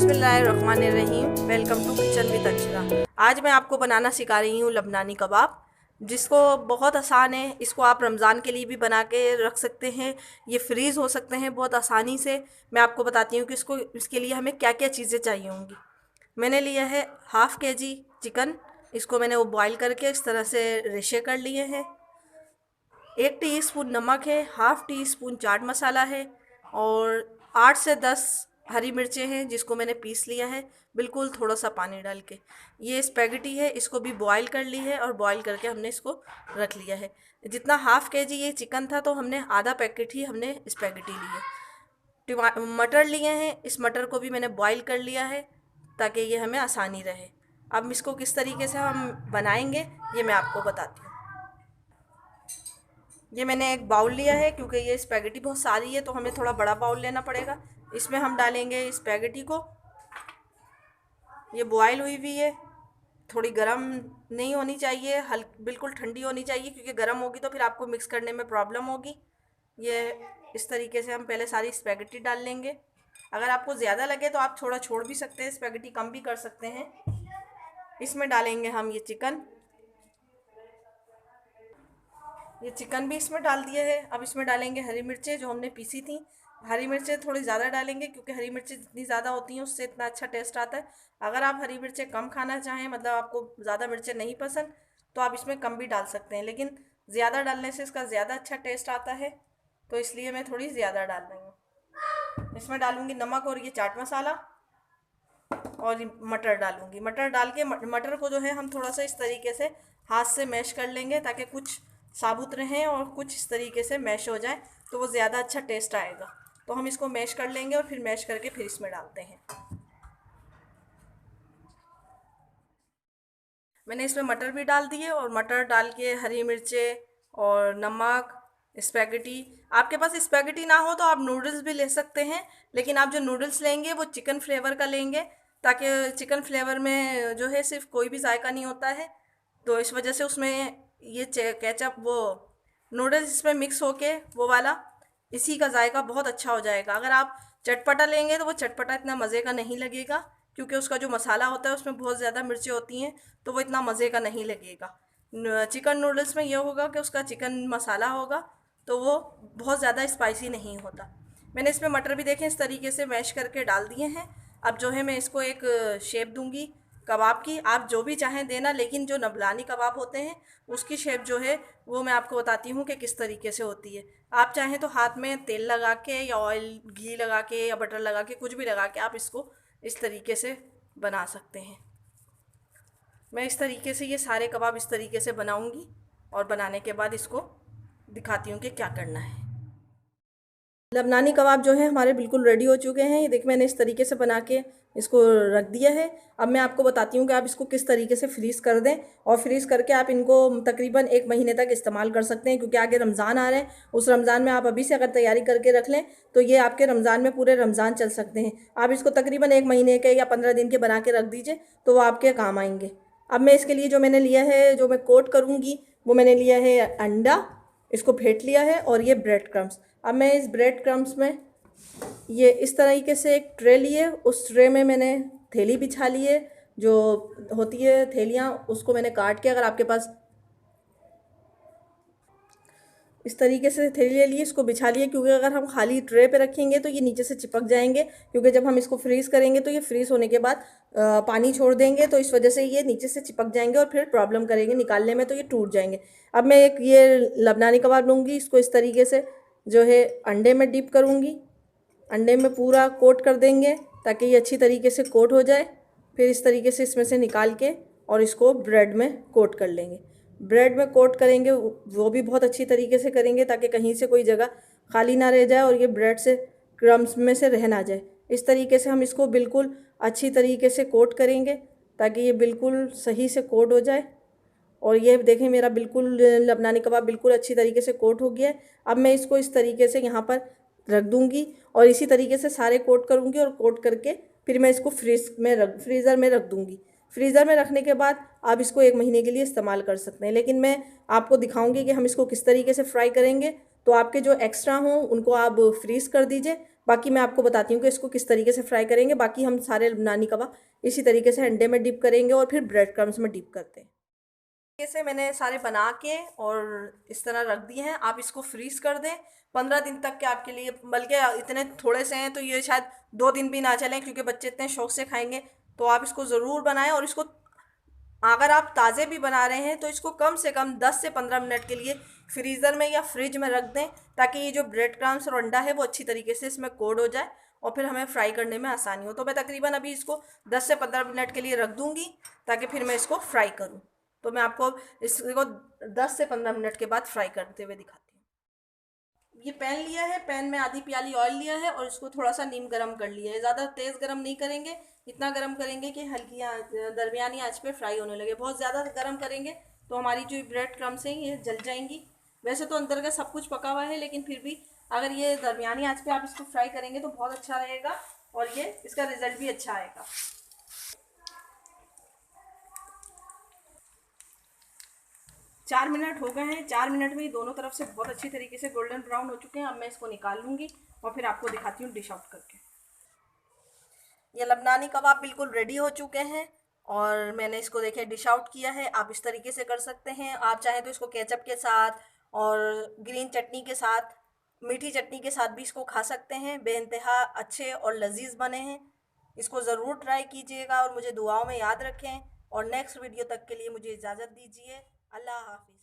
बिस्मिल्लाहिर्रहमानिर्रहीम। Welcome to kitchen with Anshula. आज मैं आपको बनाना सिखा रही हूँ लबनानी कबाब, जिसको बहुत आसान है। इसको आप रमज़ान के लिए भी बना के रख सकते हैं, ये फ्रीज़ हो सकते हैं बहुत आसानी से। मैं आपको बताती हूँ कि इसके लिए हमें क्या क्या चीज़ें चाहिए होंगी। मैंने लिया है हाफ़ kg चिकन। इसको मैंने वो बॉयल करके इस तरह से रेशे कर लिए हैं। 1 टीस्पून नमक है, half tea spoon chaat masala है और 8 से 10 हरी मिर्चें हैं जिसको मैंने पीस लिया है बिल्कुल थोड़ा सा पानी डाल के। ये स्पैगेटी है, इसको भी बॉईल कर ली है और बॉईल करके हमने इसको रख लिया है। जितना हाफ़ kg ये चिकन था तो हमने आधा पैकेट ही हमने स्पैगेटी ली है। मटर लिए हैं, इस मटर को भी मैंने बॉईल कर लिया है ताकि ये हमें आसानी रहे। अब इसको किस तरीके से हम बनाएंगे ये मैं आपको बताती हूँ। ये मैंने एक बाउल लिया है क्योंकि ये स्पैगेटी बहुत सारी है तो हमें थोड़ा बड़ा बाउल लेना पड़ेगा। इसमें हम डालेंगे स्पैगेटी को। ये बॉयल हुई हुई है, थोड़ी गर्म नहीं होनी चाहिए, बिल्कुल ठंडी होनी चाहिए क्योंकि गर्म होगी तो फिर आपको मिक्स करने में प्रॉब्लम होगी। ये इस तरीके से हम पहले सारी स्पैगेटी डाल लेंगे। अगर आपको ज़्यादा लगे तो आप थोड़ा छोड़ भी सकते हैं, स्पैगेटी कम भी कर सकते हैं। इसमें डालेंगे हम ये चिकन भी इसमें डाल दिया है। अब इसमें डालेंगे हरी मिर्चें जो हमने पीसी थी। हरी मिर्चें थोड़ी ज़्यादा डालेंगे क्योंकि हरी मिर्चें जितनी ज़्यादा होती हैं उससे इतना अच्छा टेस्ट आता है। अगर आप हरी मिर्चें कम खाना चाहें, मतलब आपको ज़्यादा मिर्चें नहीं पसंद, तो आप इसमें कम भी डाल सकते हैं, लेकिन ज़्यादा डालने से इसका ज़्यादा अच्छा टेस्ट आता है, तो इसलिए मैं थोड़ी ज़्यादा डाल रही हूँ। इसमें डालूँगी नमक और ये चाट मसाला और मटर डालूँगी। मटर डाल के मटर को जो है हम थोड़ा सा इस तरीके से हाथ से मैश कर लेंगे ताकि कुछ साबुत रहें और कुछ इस तरीके से मैश हो जाए तो वो ज़्यादा अच्छा टेस्ट आएगा। तो हम इसको मैश कर लेंगे और फिर मैश करके फिर इसमें डालते हैं। मैंने इसमें मटर भी डाल दिए और मटर डाल के हरी मिर्चें और नमक, स्पैगेटी। आपके पास स्पैगेटी ना हो तो आप नूडल्स भी ले सकते हैं, लेकिन आप जो नूडल्स लेंगे वो चिकन फ्लेवर का लेंगे ताकि चिकन फ्लेवर में जो है सिर्फ कोई भी जायका नहीं होता है, तो इस वजह से उसमें ये केचप वो नूडल्स इसमें मिक्स होके वो वाला इसी का जायका बहुत अच्छा हो जाएगा। अगर आप चटपटा लेंगे तो वो चटपटा इतना मज़े का नहीं लगेगा क्योंकि उसका जो मसाला होता है उसमें बहुत ज़्यादा मिर्चें होती हैं, तो वो इतना मज़े का नहीं लगेगा। चिकन नूडल्स में ये होगा कि उसका चिकन मसाला होगा तो वो बहुत ज़्यादा स्पाइसी नहीं होता। मैंने इसमें मटर भी देखें इस तरीके से मैश करके डाल दिए हैं। अब जो है मैं इसको एक शेप दूंगी कबाब की। आप जो भी चाहें देना, लेकिन जो नबलानी कबाब होते हैं उसकी शेप जो है वो मैं आपको बताती हूँ कि किस तरीके से होती है। आप चाहें तो हाथ में तेल लगा के या ऑयल घी लगा के या बटर लगा के कुछ भी लगा के आप इसको इस तरीके से बना सकते हैं। मैं इस तरीके से ये सारे कबाब इस तरीके से बनाऊंगी और बनाने के बाद इसको दिखाती हूँ कि क्या करना है। लबनानी कबाब जो है हमारे बिल्कुल रेडी हो चुके हैं। ये देख मैंने इस तरीके से बना के इसको रख दिया है। अब मैं आपको बताती हूँ कि आप इसको किस तरीके से फ्रीज़ कर दें और फ्रीज़ करके आप इनको तकरीबन 1 महीने तक इस्तेमाल कर सकते हैं क्योंकि आगे रमज़ान आ रहे हैं। उस रमज़ान में आप अभी से अगर तैयारी करके रख लें तो ये आपके रमज़ान में पूरे रमज़ान चल सकते हैं। आप इसको तकरीबन 1 महीने के या 15 दिन के बना के रख दीजिए तो वो आपके काम आएंगे। अब मैं इसके लिए जो मैंने लिया है, जो मैं कोट करूँगी, वो मैंने लिया है अंडा, इसको फेंट लिया है, और ये ब्रेड क्रम्स। अब मैं इस ब्रेड क्रम्स में ये इस तरीके से एक ट्रे लिए, उस ट्रे में मैंने थैली बिछा ली है, जो होती है थैलियाँ, उसको मैंने काट के, अगर आपके पास इस तरीके से थैली ले लिए, इसको बिछा लिए क्योंकि अगर हम खाली ट्रे पे रखेंगे तो ये नीचे से चिपक जाएंगे क्योंकि जब हम इसको फ्रीज़ करेंगे तो ये फ्रीज़ होने के बाद पानी छोड़ देंगे, तो इस वजह से ये नीचे से चिपक जाएंगे और फिर प्रॉब्लम करेंगे निकालने में, तो ये टूट जाएंगे। अब मैं एक ये लबनानी कबाब लूँगी, इसको इस तरीके से जो है अंडे में डिप करूँगी, अंडे में पूरा कोट कर देंगे ताकि ये अच्छी तरीके से कोट हो जाए। फिर इस तरीके से इसमें से निकाल के और इसको ब्रेड में कोट कर लेंगे। ब्रेड में कोट करेंगे वो भी बहुत अच्छी तरीके से करेंगे ताकि कहीं से कोई जगह खाली ना रह जाए और ये ब्रेड से क्रम्स में से रह ना जाए। इस तरीके से हम इसको बिल्कुल अच्छी तरीके से कोट करेंगे ताकि ये बिल्कुल सही से कोट हो जाए। और ये देखें मेरा बिल्कुल लबनानी कबाब बिल्कुल अच्छी तरीके से कोट हो गया है। अब मैं इसको इस तरीके से यहाँ पर रख दूँगी और इसी तरीके से सारे कोट करूँगी और कोट करके फिर मैं इसको फ्रीज़र में रख दूँगी। फ्रीज़र में रखने के बाद आप इसको 1 महीने के लिए इस्तेमाल कर सकते हैं, लेकिन मैं आपको दिखाऊंगी कि हम इसको किस तरीके से फ्राई करेंगे। तो आपके जो एक्स्ट्रा हों उनको आप फ्रीज़ कर दीजिए, बाकी मैं आपको बताती हूँ कि इसको किस तरीके से फ्राई करेंगे। बाकी हम सारे लबनानी कबाब इसी तरीके से अंडे में डिप करेंगे और फिर ब्रेड क्रम्स में डिप करते हैं। से मैंने सारे बना के और इस तरह रख दिए हैं। आप इसको फ्रीज कर दें 15 दिन तक के आपके लिए, बल्कि इतने थोड़े से हैं तो ये शायद 2 दिन भी ना चलें, क्योंकि बच्चे इतने शौक से खाएंगे। तो आप इसको ज़रूर बनाएं, और इसको अगर आप ताज़े भी बना रहे हैं तो इसको कम से कम 10 से 15 मिनट के लिए फ्रीज़र में या फ्रिज में रख दें, ताकि ये जो ब्रेड क्रम्स और अंडा है वो अच्छी तरीके से इसमें कोड हो जाए और फिर हमें फ्राई करने में आसानी हो। तो मैं तकरीबन अभी इसको 10 से 15 मिनट के लिए रख दूंगी, ताकि फिर मैं इसको फ्राई करूं। तो मैं आपको इसको 10 से 15 मिनट के बाद फ्राई करते हुए दिखाती हूँ। ये पैन लिया है, पैन में आधी प्याली ऑयल लिया है और इसको थोड़ा सा नीम गरम कर लिया है। ज़्यादा तेज़ गरम नहीं करेंगे, इतना गरम करेंगे कि हल्की दरमियानी आंच पे फ्राई होने लगे। बहुत ज़्यादा गरम करेंगे तो हमारी जो ब्रेड क्रम्स हैं ये जल जाएंगी। वैसे तो अंदर का सब कुछ पका हुआ है, लेकिन फिर भी अगर ये दरमियानी आंच पे आप इसको फ्राई करेंगे तो बहुत अच्छा रहेगा और ये इसका रिज़ल्ट भी अच्छा आएगा। 4 मिनट हो गए हैं। 4 मिनट में ही दोनों तरफ से बहुत अच्छी तरीके से गोल्डन ब्राउन हो चुके हैं। अब मैं इसको निकाल लूँगी और फिर आपको दिखाती हूँ डिश आउट करके। ये लबनानी कबाब बिल्कुल रेडी हो चुके हैं और मैंने इसको देखे डिश आउट किया है। आप इस तरीके से कर सकते हैं। आप चाहें तो इसको केचप के साथ और ग्रीन चटनी के साथ, मीठी चटनी के साथ भी इसको खा सकते हैं। बेइंतहा अच्छे और लजीज बने हैं। इसको ज़रूर ट्राई कीजिएगा और मुझे दुआओं में याद रखें। और नेक्स्ट वीडियो तक के लिए मुझे इजाज़त दीजिए। अल्लाह हाफिज़।